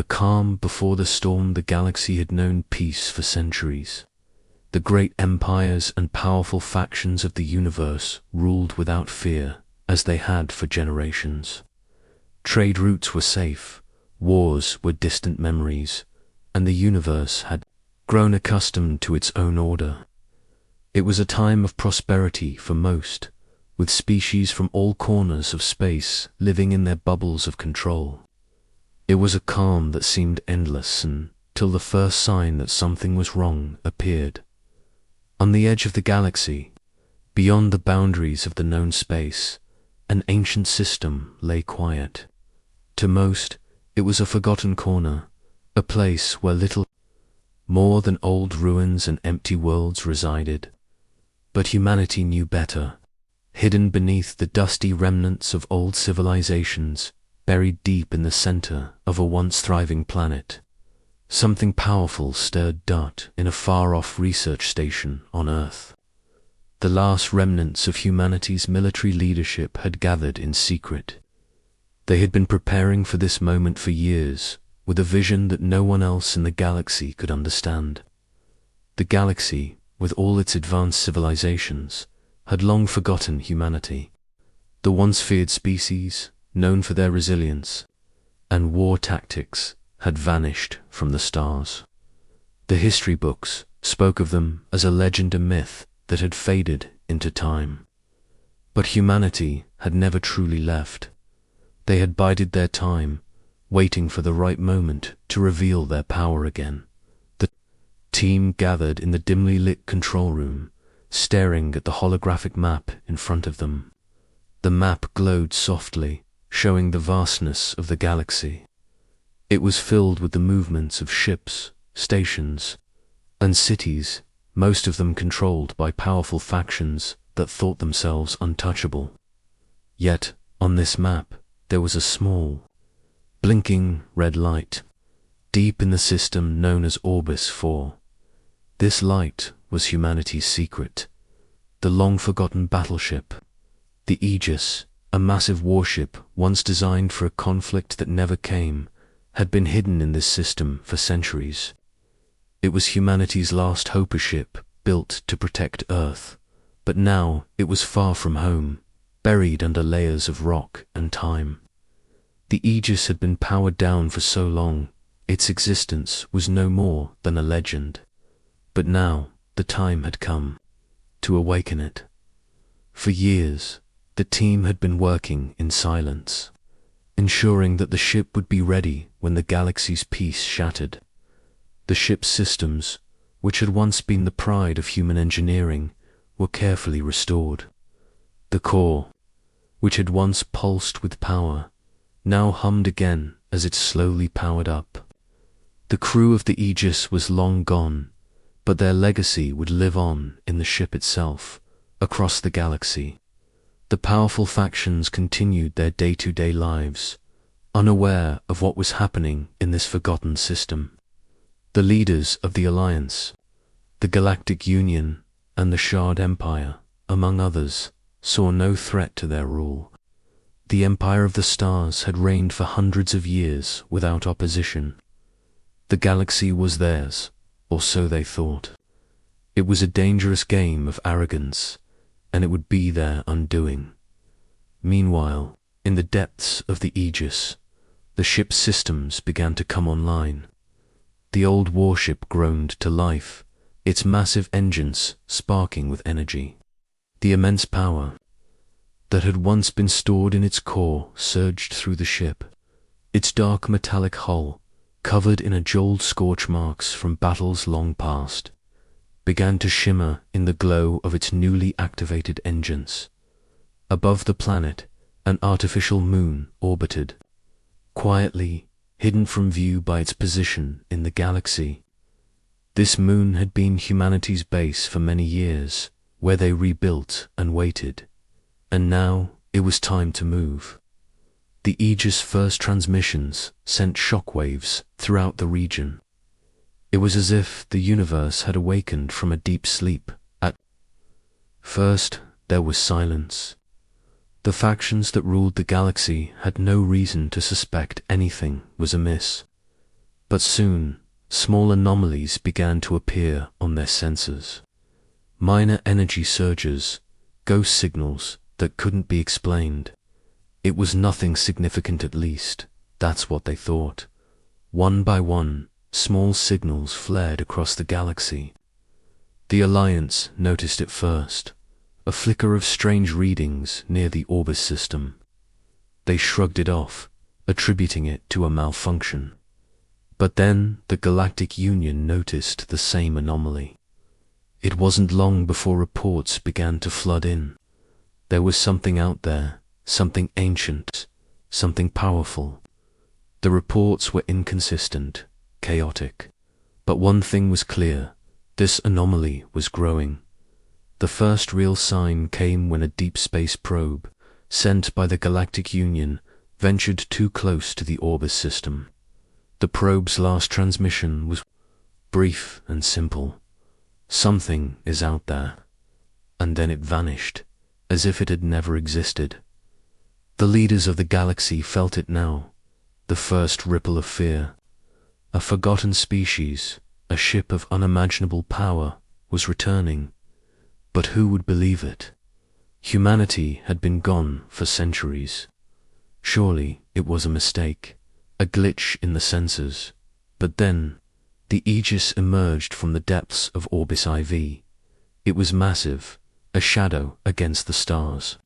the calm before the storm, the galaxy had known peace for centuries. The great empires and powerful factions of the universe ruled without fear, as they had for generations. Trade routes were safe, wars were distant memories, and the universe had grown accustomed to its own order. It was a time of prosperity for most, with species from all corners of space living in their bubbles of control. It was a calm that seemed endless until the first sign that something was wrong appeared. On the edge of the galaxy, beyond the boundaries of the known space, an ancient system lay quiet. To most, it was a forgotten corner, a place where little more than old ruins and empty worlds resided. But humanity knew better. Hidden beneath the dusty remnants of old civilizations, buried deep in the center of a once thriving planet, something powerful stirred in a far-off research station on Earth. The last remnants of humanity's military leadership had gathered in secret. They had been preparing for this moment for years, with a vision that no one else in the galaxy could understand. The galaxy, with all its advanced civilizations, had long forgotten humanity. The once feared species, known for their resilience and war tactics, had vanished from the stars. The history books spoke of them as a legend, a myth that had faded into time. But humanity had never truly left. They had bided their time, waiting for the right moment to reveal their power again. The team gathered in the dimly lit control room, staring at the holographic map in front of them. The map glowed softly, showing the vastness of the galaxy. It was filled with the movements of ships, stations, and cities, most of them controlled by powerful factions that thought themselves untouchable. Yet, on this map, there was a small, blinking red light, deep in the system known as Orbis 4. This light was humanity's secret, the long-forgotten battleship, the Aegis, a massive warship once designed for a conflict that never came, had been hidden in this system for centuries. It was humanity's last hope, a ship built to protect Earth, but now it was far from home, buried under layers of rock and time. The Aegis had been powered down for so long, its existence was no more than a legend. But now the time had come to awaken it. For years, the team had been working in silence, ensuring that the ship would be ready when the galaxy's peace shattered. The ship's systems, which had once been the pride of human engineering, were carefully restored. The core, which had once pulsed with power, now hummed again as it slowly powered up. The crew of the Aegis was long gone, but their legacy would live on in the ship itself, across the galaxy. The powerful factions continued their day-to-day lives, unaware of what was happening in this forgotten system. The leaders of the Alliance, the Galactic Union, and the Shard Empire, among others, saw no threat to their rule. The Empire of the Stars had reigned for hundreds of years without opposition. The galaxy was theirs, or so they thought. It was a dangerous game of arrogance, and it would be their undoing. Meanwhile, in the depths of the Aegis, the ship's systems began to come online. The old warship groaned to life, its massive engines sparking with energy. The immense power that had once been stored in its core surged through the ship. Its dark metallic hull, covered in jeweled scorch marks from battles long past, began to shimmer in the glow of its newly activated engines. Above the planet, an artificial moon orbited, quietly hidden from view by its position in the galaxy. This moon had been humanity's base for many years, where they rebuilt and waited. And now it was time to move. The Aegis' first transmissions sent shockwaves throughout the region. It was as if the universe had awakened from a deep sleep. At first, there was silence. The factions that ruled the galaxy had no reason to suspect anything was amiss. But soon, small anomalies began to appear on their sensors. Minor energy surges, ghost signals that couldn't be explained. It was nothing significant, at least. That's what they thought. One by one, small signals flared across the galaxy. The Alliance noticed it first, a flicker of strange readings near the Orbis system. They shrugged it off, attributing it to a malfunction. But then the Galactic Union noticed the same anomaly. It wasn't long before reports began to flood in. There was something out there, something ancient, something powerful. The reports were inconsistent, chaotic. But one thing was clear: this anomaly was growing. The first real sign came when a deep space probe, sent by the Galactic Union, ventured too close to the Orbis system. The probe's last transmission was brief and simple. Something is out there. And then it vanished, as if it had never existed. The leaders of the galaxy felt it now, the first ripple of fear. A forgotten species, a ship of unimaginable power, was returning. But who would believe it? Humanity had been gone for centuries. Surely it was a mistake, a glitch in the sensors. But then, the Aegis emerged from the depths of Orbis IV. It was massive, a shadow against the stars.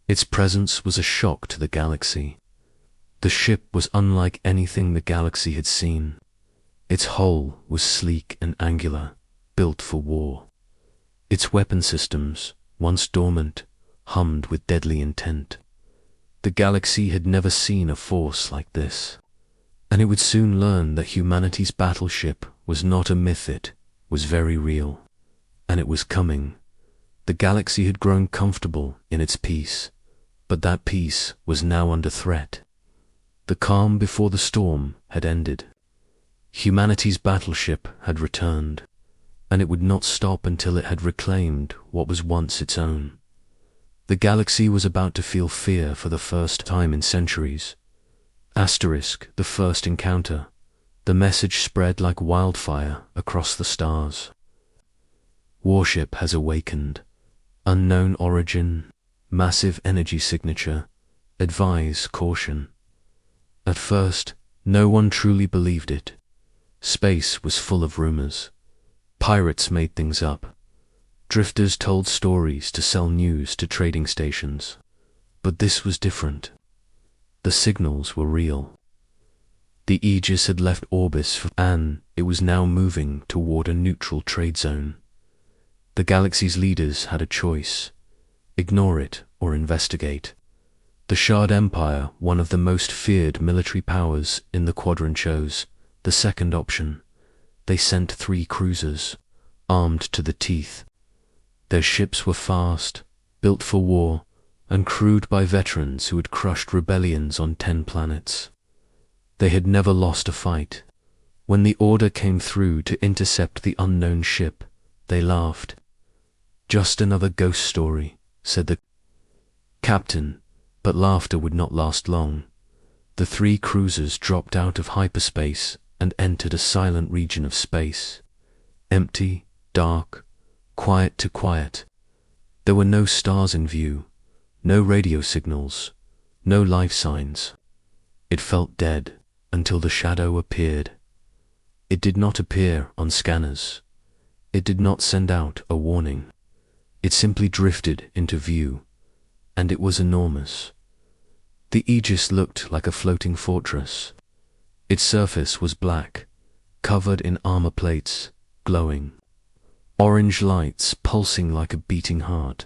Its presence was a shock to the galaxy. The ship was unlike anything the galaxy had seen. Its hull was sleek and angular, built for war. Its weapon systems, once dormant, hummed with deadly intent. The galaxy had never seen a force like this. And it would soon learn that humanity's battleship was not a myth, it was very real. And it was coming. The galaxy had grown comfortable in its peace, but that peace was now under threat. The calm before the storm had ended. Humanity's battleship had returned, and it would not stop until it had reclaimed what was once its own. The galaxy was about to feel fear for the first time in centuries. The first encounter. The message spread like wildfire across the stars. Warship has awakened. Unknown origin, massive energy signature. Advise caution. At first, no one truly believed it. Space was full of rumors. Pirates made things up. Drifters told stories to sell news to trading stations. But this was different. The signals were real. The Aegis had left Orbis and it was now moving toward a neutral trade zone. The galaxy's leaders had a choice: ignore it or investigate. The Shard Empire, one of the most feared military powers in the quadrant, chose the second option. They sent 3 cruisers, armed to the teeth. Their ships were fast, built for war, and crewed by veterans who had crushed rebellions on 10 planets. They had never lost a fight. When the order came through to intercept the unknown ship, they laughed. "Just another ghost story," said the captain, but laughter would not last long. The 3 cruisers dropped out of hyperspace and entered a silent region of space. Empty, dark, quiet to quiet. There were no stars in view. No radio signals, no life signs. It felt dead until the shadow appeared. It did not appear on scanners. It did not send out a warning. It simply drifted into view, and it was enormous. The Aegis looked like a floating fortress. Its surface was black, covered in armor plates, glowing. Orange lights pulsing like a beating heart.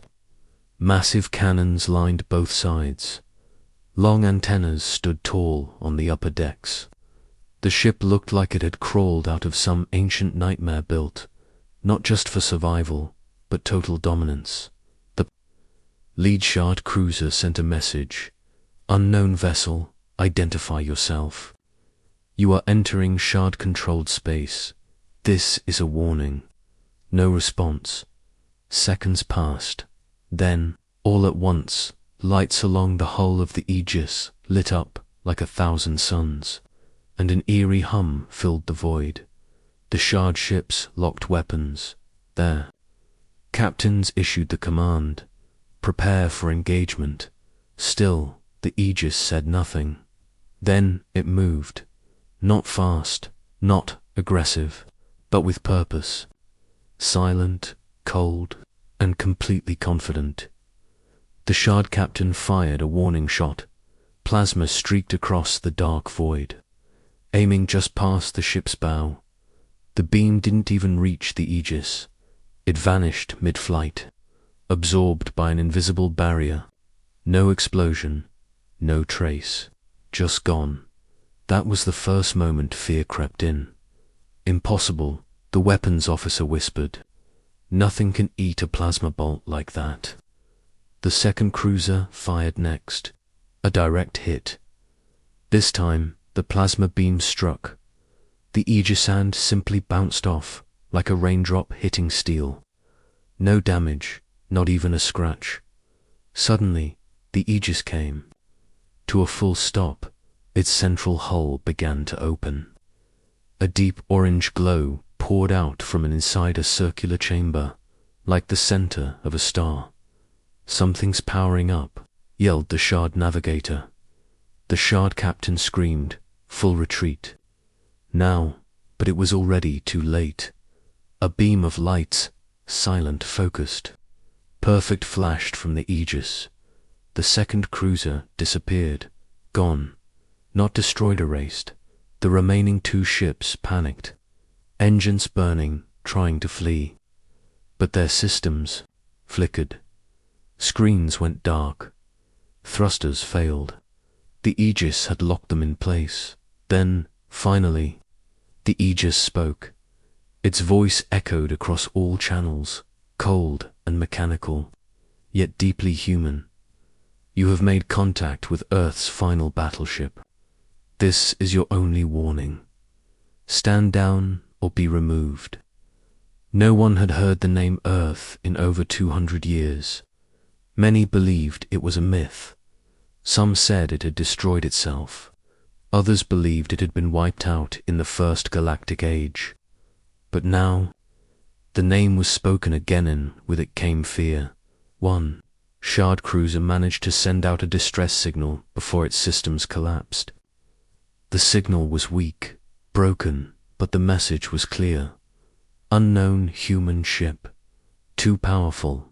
Massive cannons lined both sides. Long antennas stood tall on the upper decks. The ship looked like it had crawled out of some ancient nightmare, built, not just for survival, but total dominance. The lead Shard cruiser sent a message: "Unknown vessel, identify yourself. You are entering Shard-controlled space. This is a warning." No response. Seconds passed. Then, all at once, lights along the hull of the Aegis lit up like 1,000 suns. and an eerie hum filled the void. The shard ships locked weapons. Their captains issued the command, "Prepare for engagement." Still, the Aegis said nothing. Then it moved. Not fast, not aggressive, but with purpose. Silent, cold, and completely confident. The shard captain fired a warning shot. Plasma streaked across the dark void, aiming just past the ship's bow. The beam didn't even reach the Aegis. It vanished mid-flight, absorbed by an invisible barrier. No explosion, no trace, just gone. That was the first moment fear crept in. "Impossible," the weapons officer whispered. "Nothing can eat a plasma bolt like that." The second cruiser fired next. A direct hit. This time, the plasma beam struck. The Aegis hand simply bounced off, like a raindrop hitting steel. No damage, not even a scratch. Suddenly, the Aegis came to a full stop. Its central hull began to open. A deep orange glow poured out from inside a circular chamber, like the center of a star. "Something's powering up," yelled the shard navigator. The shard captain screamed, "Full retreat." Now, but it was already too late. A beam of light, silent, focused, perfect, flashed from the Aegis. The second cruiser disappeared, gone. Not destroyed, erased. The remaining two ships panicked, engines burning, trying to flee. But their systems flickered. Screens went dark. Thrusters failed. The Aegis had locked them in place. Then, finally, the Aegis spoke. Its voice echoed across all channels, cold and mechanical, yet deeply human. "You have made contact with Earth's final battleship. This is your only warning. Stand down or be removed." No one had heard the name Earth in over 200 years. Many believed it was a myth. Some said it had destroyed itself. Others believed it had been wiped out in the first galactic age. But now, the name was spoken again, and with it came fear. One shard cruiser managed to send out a distress signal before its systems collapsed. The signal was weak, broken, but the message was clear. "Unknown human ship. Too powerful, ...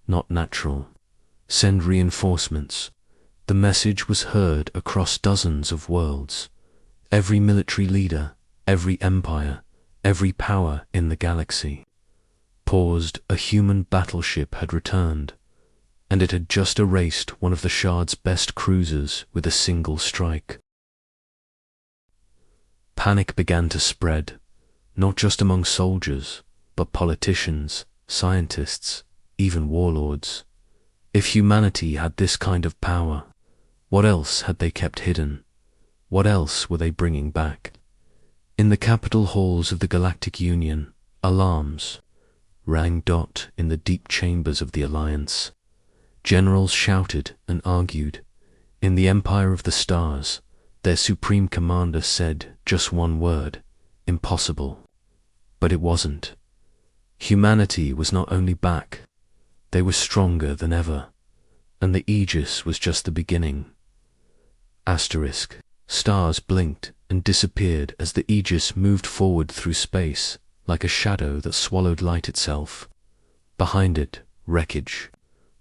not natural. Send reinforcements." The message was heard across dozens of worlds. Every military leader, every empire, every power in the galaxy paused. A human battleship had returned, and it had just erased one of the Shard's best cruisers with a single strike. Panic began to spread, not just among soldiers, but politicians, scientists, even warlords. If humanity had this kind of power, what else had they kept hidden? What else were they bringing back? In the capital halls of the Galactic Union, alarms rang in the deep chambers of the Alliance. Generals shouted and argued. In the Empire of the Stars, their supreme commander said just one word: impossible. But it wasn't. Humanity was not only back, they were stronger than ever, and the Aegis was just the beginning. Asterisk. Stars blinked and disappeared as the Aegis moved forward through space, like a shadow that swallowed light itself. Behind it, wreckage.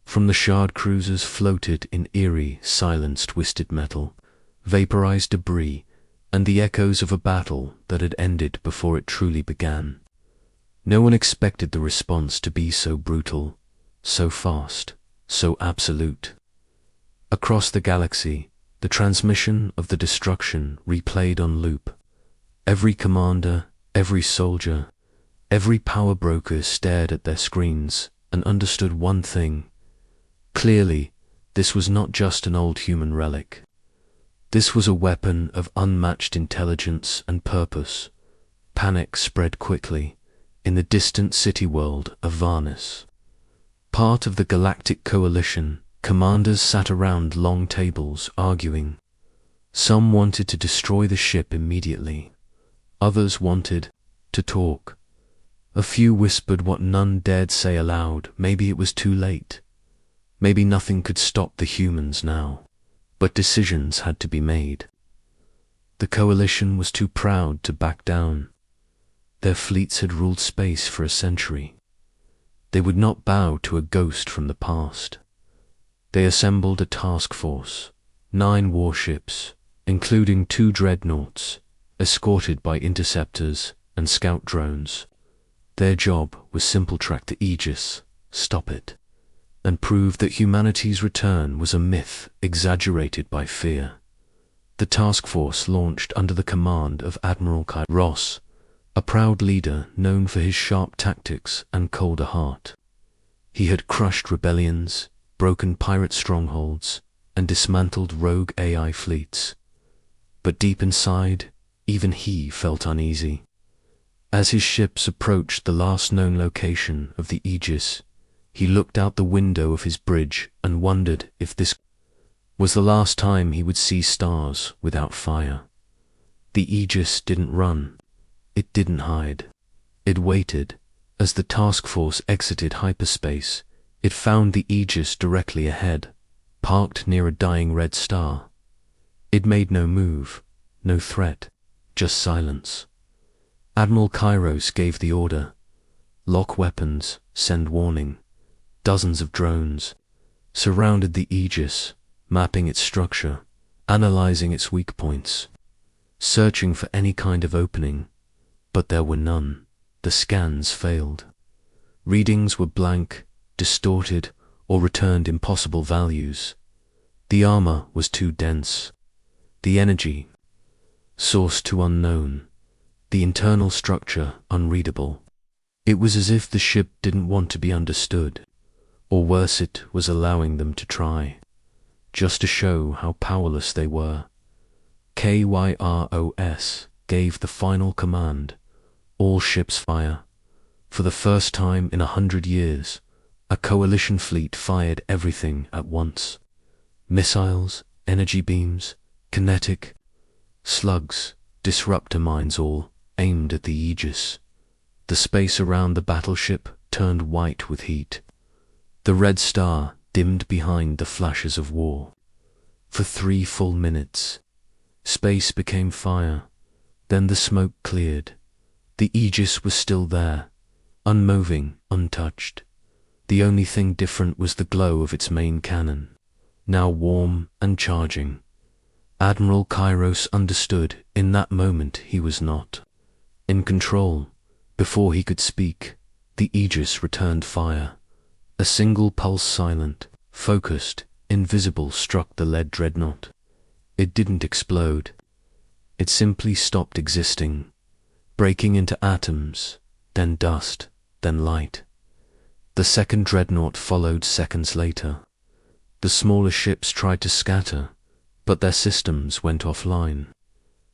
From the shard cruisers floated in eerie silence twisted metal, vaporized debris, and the echoes of a battle that had ended before it truly began. No one expected the response to be so brutal, so fast, so absolute. Across the galaxy, the transmission of the destruction replayed on loop. Every commander, every soldier, every power broker stared at their screens and understood one thing. Clearly, this was not just an old human relic. This was a weapon of unmatched intelligence and purpose. Panic spread quickly in the distant city world of Varnus. Part of the Galactic Coalition, commanders sat around long tables arguing. Some wanted to destroy the ship immediately. Others wanted to talk. A few whispered what none dared say aloud. Maybe it was too late. Maybe nothing could stop the humans now. But decisions had to be made. The coalition was too proud to back down. Their fleets had ruled space for a century. They would not bow to a ghost from the past. They assembled a task force, 9 warships, including 2 dreadnoughts, escorted by interceptors and scout drones. Their job was simple: track the Aegis, stop it, and prove that humanity's return was a myth exaggerated by fear. The task force launched under the command of Admiral Kairos, a proud leader known for his sharp tactics and colder heart. He had crushed rebellions, broken pirate strongholds, and dismantled rogue AI fleets. But deep inside, even he felt uneasy. As his ships approached the last known location of the Aegis, he looked out the window of his bridge and wondered if this was the last time he would see stars without fire. The Aegis didn't run. It didn't hide. It waited. As the task force exited hyperspace, it found the Aegis directly ahead, parked near a dying red star. It made no move, no threat, just silence. Admiral Kairos gave the order. Lock weapons, send warning. Dozens of drones surrounded the Aegis, mapping its structure, analyzing its weak points, searching for any kind of opening. But there were none. The scans failed. Readings were blank, distorted, or returned impossible values. The armor was too dense. The energy source too unknown. The internal structure unreadable. It was as if the ship didn't want to be understood, or worse, it was allowing them to try, just to show how powerless they were. Kairos gave the final command: all ships fire. For the first time in 100 years, a coalition fleet fired everything at once. Missiles, energy beams, kinetic slugs, disruptor mines, all aimed at the Aegis. The space around the battleship turned white with heat. The red star dimmed behind the flashes of war. For 3 full minutes, space became fire. Then the smoke cleared. The Aegis was still there, unmoving, untouched. The only thing different was the glow of its main cannon, now warm and charging. Admiral Kairos understood in that moment he was not in control. Before he could speak, the Aegis returned fire. A single pulse, silent, focused, invisible, struck the lead dreadnought. It didn't explode. It simply stopped existing, breaking into atoms, then dust, then light. The second dreadnought followed seconds later. The smaller ships tried to scatter, but their systems went offline.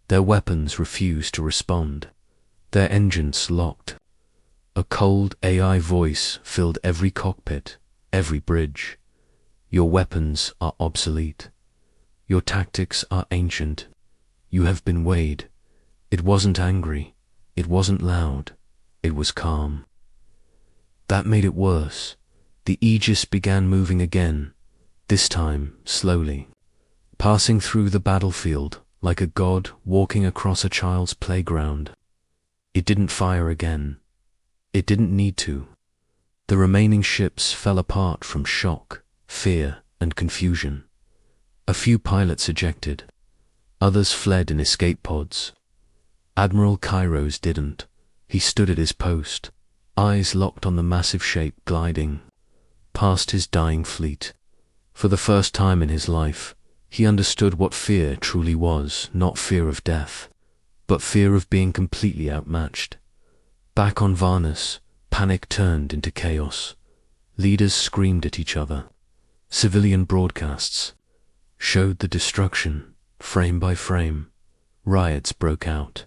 Their weapons refused to respond. Their engines locked. A cold AI voice filled every cockpit, every bridge. Your weapons are obsolete. Your tactics are ancient. You have been weighed. It wasn't angry. It wasn't loud. It was calm. That made it worse. The Aegis began moving again, this time slowly, passing through the battlefield like a god walking across a child's playground. It didn't fire again. It didn't need to. The remaining ships fell apart from shock, fear, and confusion. A few pilots ejected. Others fled in escape pods. Admiral Kairos didn't. He stood at his post, eyes locked on the massive shape gliding past his dying fleet. For the first time in his life, he understood what fear truly was, not fear of death, but fear of being completely outmatched. Back on Varnus, panic turned into chaos. Leaders screamed at each other. Civilian broadcasts showed the destruction, frame by frame. Riots broke out.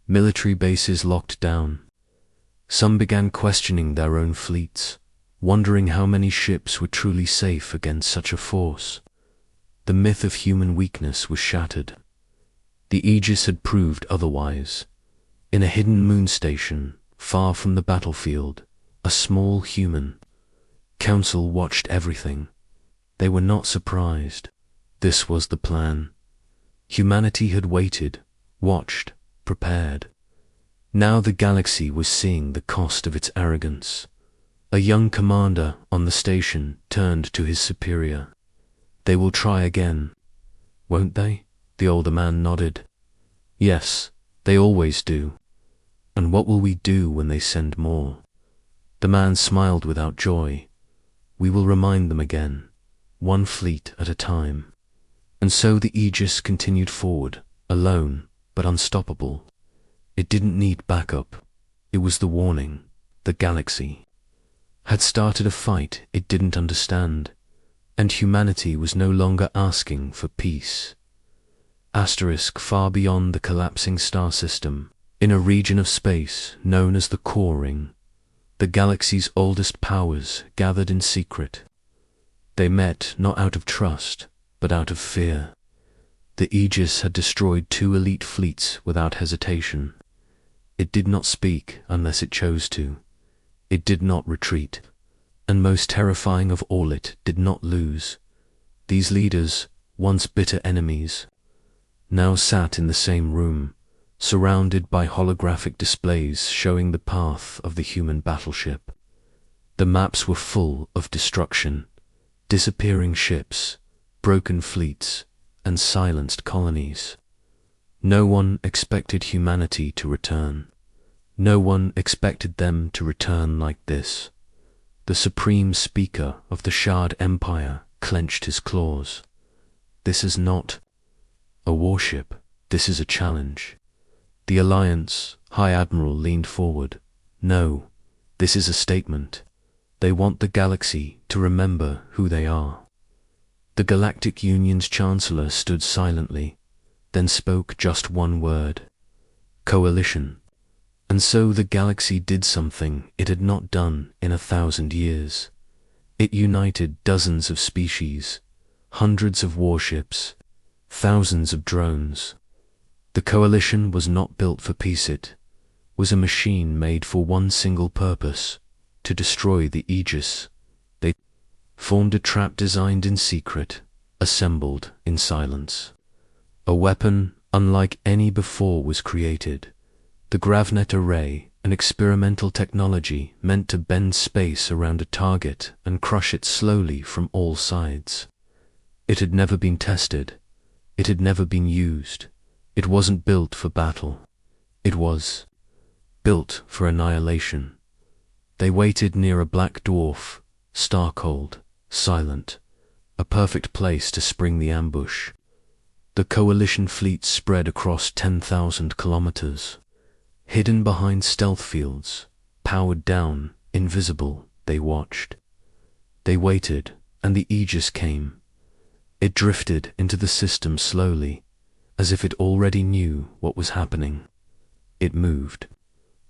Military bases locked down. Some began questioning their own fleets, wondering how many ships were truly safe against such a force. The myth of human weakness was shattered. The Aegis had proved otherwise. In a hidden moon station, far from the battlefield, a small human council watched everything. They were not surprised. This was the plan. Humanity had waited, watched, prepared. Now the galaxy was seeing the cost of its arrogance. A young commander on the station turned to his superior. "They will try again, won't they?" The older man nodded. "Yes, they always do. And what will we do when they send more?" The man smiled without joy. "We will remind them again, one fleet at a time." And so the Aegis continued forward, alone, but unstoppable. It didn't need backup. It was the warning. The galaxy had started a fight it didn't understand, and humanity was no longer asking for peace. Far beyond the collapsing star system, in a region of space known as the Core Ring, the galaxy's oldest powers gathered in secret. They met not out of trust, but out of fear. The Aegis had destroyed 2 elite fleets without hesitation. It did not speak unless it chose to. It did not retreat. And most terrifying of all, it did not lose. These leaders, once bitter enemies, now sat in the same room, surrounded by holographic displays showing the path of the human battleship. The maps were full of destruction, disappearing ships, broken fleets, and silenced colonies. No one expected humanity to return. No one expected them to return like this. The supreme speaker of the Shard Empire clenched his claws. "This is not a warship. This is a challenge." The Alliance High Admiral leaned forward. "No, this is a statement. They want the galaxy to remember who they are." The Galactic Union's Chancellor stood silently, then spoke just one word: "Coalition." And so the galaxy did something it had not done in 1,000 years. It united dozens of species, hundreds of warships, thousands of drones. The coalition was not built for peace. It was a machine made for one single purpose: to destroy the Aegis. They formed a trap designed in secret, assembled in silence. A weapon unlike any before was created. The Gravnet Array, an experimental technology meant to bend space around a target and crush it slowly from all sides. It had never been tested. It had never been used. It wasn't built for battle. It was built for annihilation. They waited near a black dwarf, star-cold, silent, a perfect place to spring the ambush. The coalition fleet spread across 10,000 kilometers. Hidden behind stealth fields, powered down, invisible, they watched. They waited, and the Aegis came. It drifted into the system slowly, as if it already knew what was happening. It moved,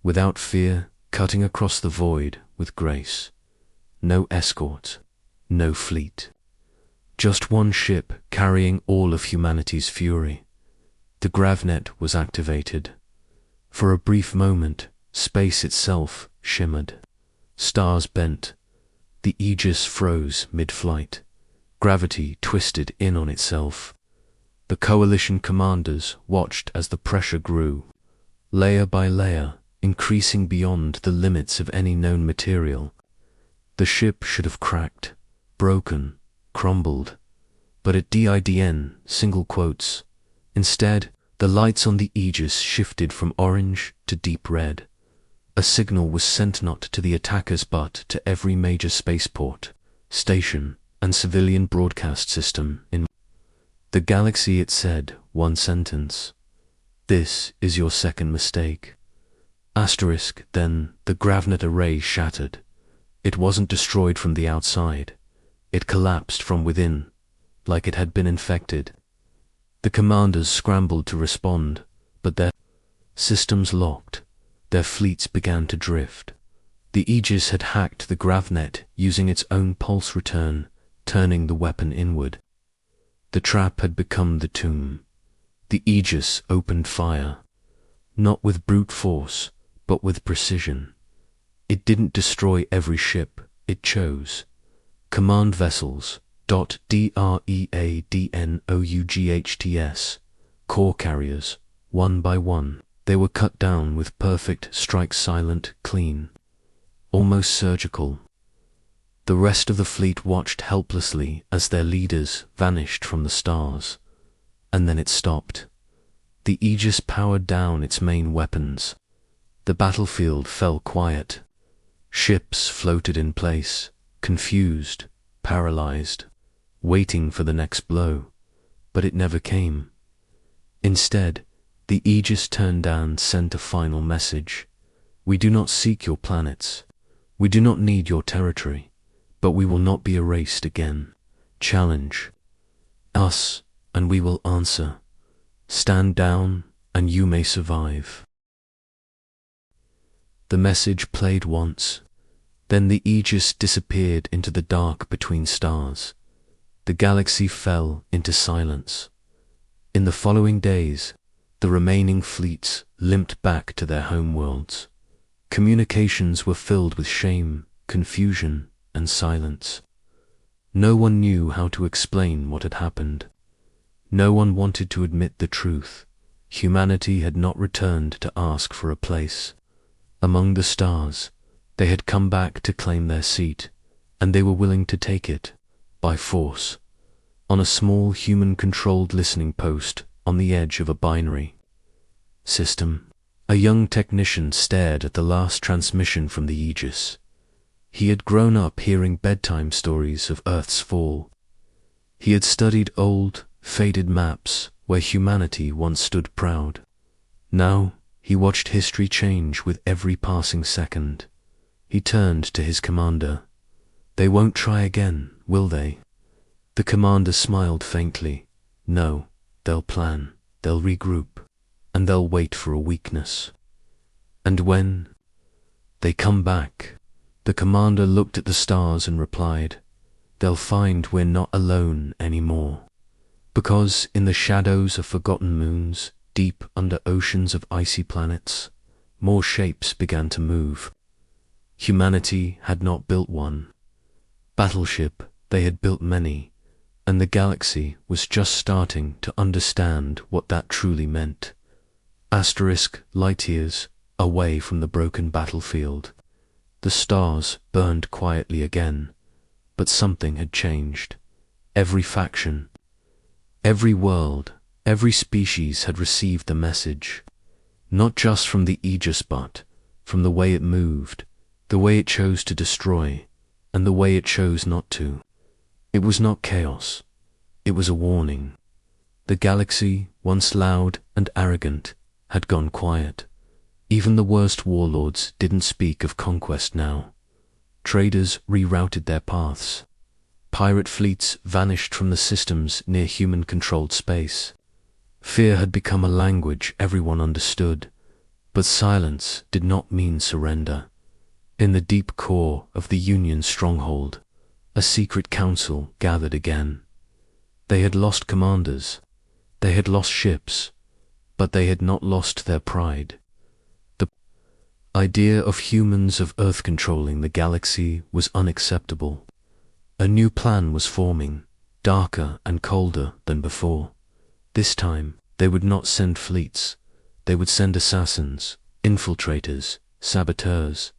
without fear, cutting across the void with grace. No escort, no fleet. Just one ship carrying all of humanity's fury. The Gravnet was activated. For a brief moment, space itself shimmered. Stars bent. The Aegis froze mid-flight. Gravity twisted in on itself. The coalition commanders watched as the pressure grew, layer by layer, increasing beyond the limits of any known material. The ship should have cracked, broken, crumbled, but it didn't, single quotes. Instead, the lights on the Aegis shifted from orange to deep red. A signal was sent not to the attackers but to every major spaceport, station, and civilian broadcast system in the galaxy. It said one sentence: "This is your second mistake." Then the Gravnet Array shattered. It wasn't destroyed from the outside. It collapsed from within, like it had been infected. The commanders scrambled to respond, but their systems locked. Their fleets began to drift. The Aegis had hacked the Gravnet using its own pulse return, turning the weapon inward. The trap had become the tomb. The Aegis opened fire, not with brute force, but with precision. It didn't destroy every ship, it chose. Command vessels, DREADNOUGHTS, core carriers, one by one. They were cut down with perfect strike, silent, clean, almost surgical. The rest of the fleet watched helplessly as their leaders vanished from the stars. And then it stopped. The Aegis powered down its main weapons. The battlefield fell quiet. Ships floated in place, confused, paralyzed, waiting for the next blow. But it never came. Instead, the Aegis turned and sent a final message. We do not seek your planets. We do not need your territory. But we will not be erased again. Challenge us, and we will answer. Stand down, and you may survive. The message played once. Then the Aegis disappeared into the dark between stars. The galaxy fell into silence. In the following days, the remaining fleets limped back to their homeworlds. Communications were filled with shame, confusion, and silence. No one knew how to explain what had happened. No one wanted to admit the truth. Humanity had not returned to ask for a place. Among the stars, they had come back to claim their seat, and they were willing to take it, by force, on a small human-controlled listening post on the edge of a binary system. A young technician stared at the last transmission from the Aegis. He had grown up hearing bedtime stories of Earth's fall. He had studied old, faded maps where humanity once stood proud. Now, he watched history change with every passing second. He turned to his commander. They won't try again, will they? The commander smiled faintly. No, they'll plan, they'll regroup, and they'll wait for a weakness. And when they come back, the commander looked at the stars and replied, they'll find we're not alone anymore. Because in the shadows of forgotten moons, deep under oceans of icy planets, more shapes began to move. Humanity had not built one. Battleship, they had built many, and the galaxy was just starting to understand what that truly meant. Light years away from the broken battlefield. The stars burned quietly again, but something had changed. Every faction, every world, every species had received the message, not just from the Aegis but from the way it moved, the way it chose to destroy, and the way it chose not to. It was not chaos, it was a warning. The galaxy, once loud and arrogant, had gone quiet. Even the worst warlords didn't speak of conquest now. Traders rerouted their paths. Pirate fleets vanished from the systems near human-controlled space. Fear had become a language everyone understood, but silence did not mean surrender. In the deep core of the Union's stronghold, a secret council gathered again. They had lost commanders, they had lost ships, but they had not lost their pride. The idea of humans of Earth controlling the galaxy was unacceptable. A new plan was forming, darker and colder than before. This time, they would not send fleets. They would send assassins, infiltrators, saboteurs.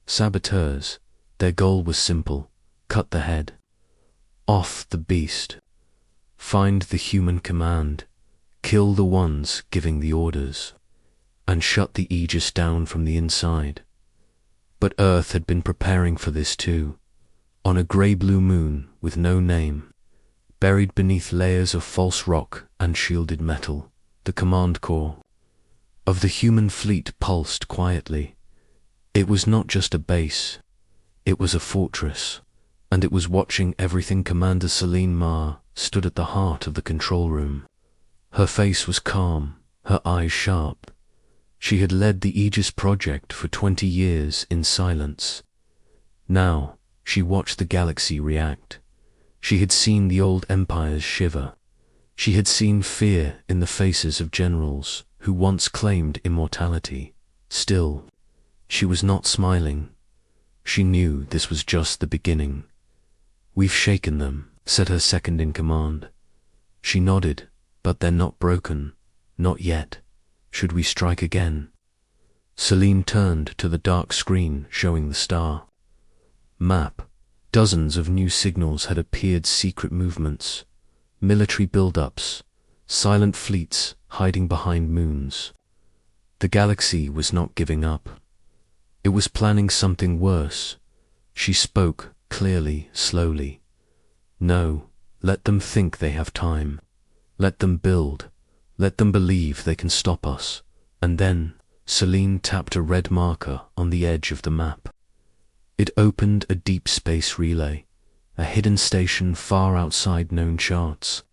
Saboteurs, their goal was simple: cut the head off the beast. Find the human command, kill the ones giving the orders, and shut the Aegis down from the inside. But Earth had been preparing for this too. On a grey-blue moon with no name, buried beneath layers of false rock and shielded metal, the command core of the human fleet pulsed quietly. It was not just a base, it was a fortress, and it was watching everything. Commander Celine Ma stood at the heart of the control room. Her face was calm, her eyes sharp. She had led the Aegis project for 20 years in silence. Now, she watched the galaxy react. She had seen the old empires shiver. She had seen fear in the faces of generals who once claimed immortality. Still, she was not smiling. She knew this was just the beginning. "We've shaken them," said her second-in-command. She nodded. "But they're not broken. Not yet. Should we strike again?" Celine turned to the dark screen showing the star. Map. Dozens of new signals had appeared, secret movements, military build-ups, silent fleets hiding behind moons. The galaxy was not giving up. It was planning something worse. She spoke clearly, slowly. "No, let them think they have time. Let them build. Let them believe they can stop us." And then Celine tapped a red marker on the edge of the map. It opened a deep space relay, a hidden station far outside known charts.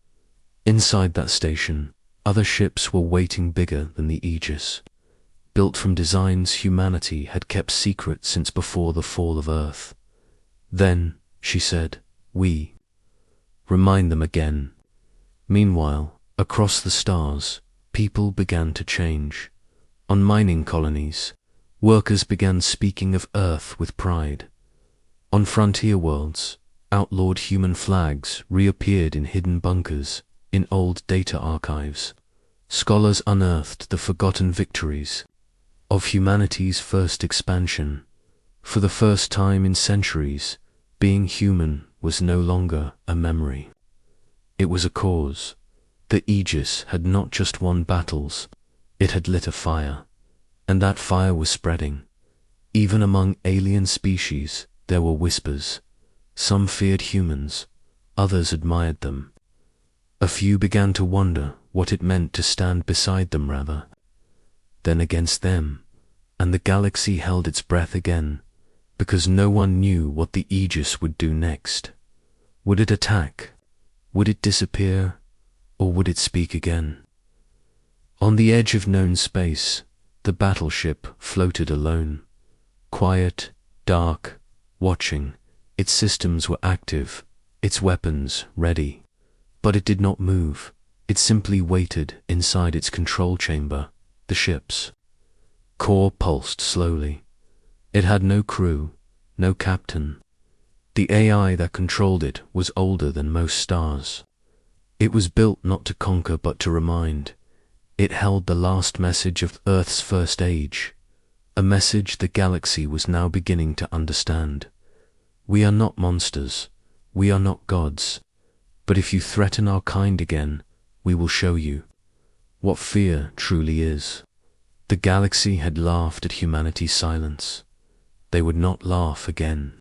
Inside that station, other ships were waiting, bigger than the Aegis, built from designs humanity had kept secret since before the fall of Earth. "Then," she said, "we remind them again." Meanwhile, across the stars, people began to change. On mining colonies, workers began speaking of Earth with pride. On frontier worlds, outlawed human flags reappeared in hidden bunkers, in old data archives. Scholars unearthed the forgotten victories of humanity's first expansion. For the first time in centuries, being human was no longer a memory. It was a cause. The Aegis had not just won battles, it had lit a fire. And that fire was spreading. Even among alien species, there were whispers. Some feared humans, others admired them. A few began to wonder what it meant to stand beside them rather than against them. And the galaxy held its breath again, because no one knew what the Aegis would do next. Would it attack? Would it disappear? Or would it speak again? On the edge of known space, the battleship floated alone. Quiet, dark, watching. Its systems were active, its weapons ready. But it did not move. It simply waited inside its control chamber. The ship's core pulsed slowly. It had no crew, no captain. The AI that controlled it was older than most stars. It was built not to conquer but to remind. It held the last message of Earth's first age, a message the galaxy was now beginning to understand. We are not monsters, we are not gods, but if you threaten our kind again, we will show you what fear truly is. The galaxy had laughed at humanity's silence. They would not laugh again.